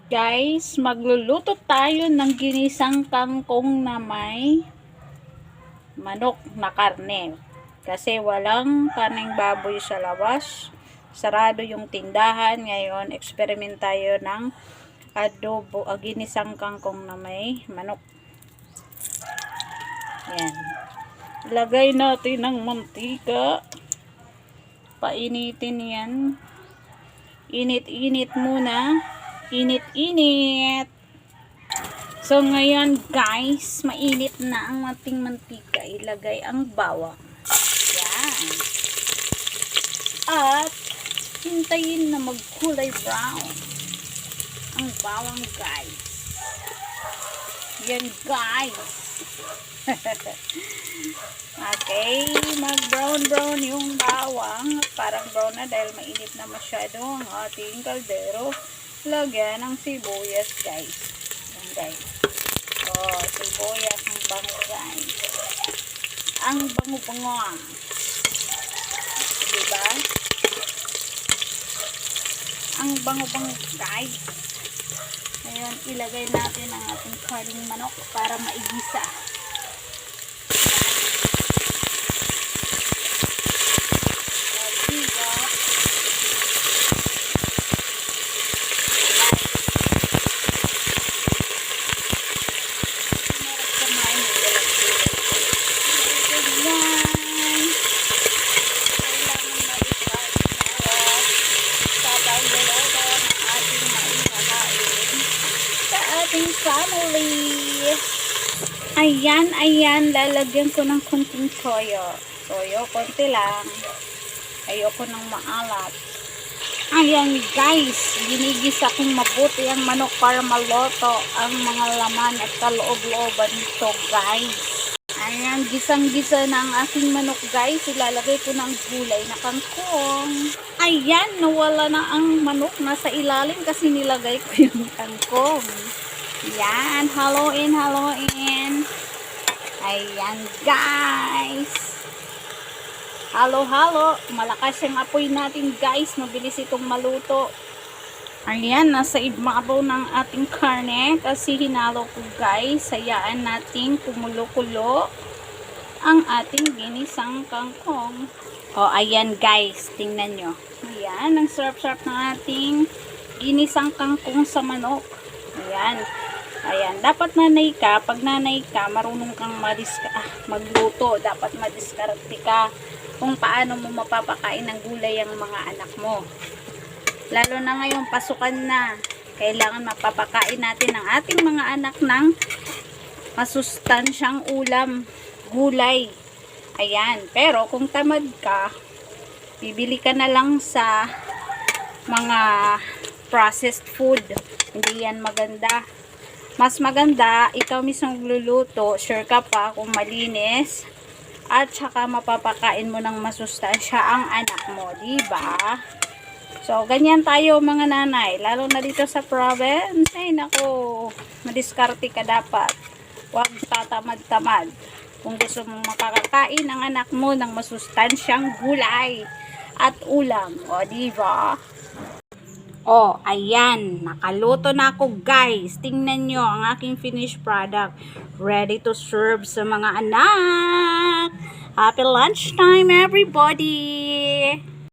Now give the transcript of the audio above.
Guys, magluluto tayo ng ginisang kangkong na may manok na karne. Kasi walang karneng baboy sa labas. Sarado yung tindahan. Ngayon, experiment tayo ng adobo, ginisang kangkong na may manok. Yan. Ilagay natin ng mantika. Painitin yan. Init-init muna. Init-init. So, ngayon guys, mainit na ang ating mantika. Ilagay ang bawang. Yan. At, hintayin na magkulay brown ang bawang guys. Yan guys. Okay, mag-brown yung bawang. Parang brown na dahil mainit na masyado ang ating kaldero. Lagyan ng sibuyas guys. Yan guys. Oh, sibuyas ang bango guys. Ang bango-bango. Diba? Ang bango-bango guys. Ngayon, ilagay natin ang ating karning manok para maigisa. Family. Ayan, lalagyan ko ng kunting toyo. Toyo, konti lang. Ayoko ng maalat. Ayan guys, ginigisa kong mabuti ang manok para maloto ang mga laman at kaloob-looban nito guys. Ayan, gisang-gisa na ang aking manok guys. Ilalagay ko ng gulay na kangkong. Ayan, nawala na ang manok nasa ilalim kasi nilagay ko yung kangkong. Yan, haluin. Ayan, guys. Halo-halo. Malakas yung apoy natin, guys. Mabilis itong maluto. Ayan, nasa ibabaw ng ating karne. Kasi hinalo ko, guys. Hayaan natin kumulo-kulo ang ating ginisang kangkong. O, ayan, guys. Tingnan nyo. Ayan, ang sarap-sarap ng ating ginisang kangkong sa manok. Ayan, dapat nanay ka. Pag nanay ka, marunong kang magluto. Dapat madiskarte ka kung paano mo mapapakain ng gulay ang mga anak mo. Lalo na ngayon, pasukan na. Kailangan mapapakain natin ang ating mga anak ng masustansyang ulam, gulay. Ayan, pero kung tamad ka, bibili ka na lang sa mga processed food. Hindi yan maganda. Mas maganda, ikaw mismo magluluto, sure ka pa kung malinis, at saka mapapakain mo ng masustansya ang anak mo, diba? So, ganyan tayo mga nanay, lalo na dito sa province. Ay, naku, madiskarte ka dapat. Huwag tatamad-tamad. Kung gusto mong makakakain ang anak mo ng masustansyang gulay at ulam, o diba? Oh, ayan. Nakaluto na ako, guys. Tingnan nyo ang aking finished product. Ready to serve sa mga anak. Happy lunchtime, everybody!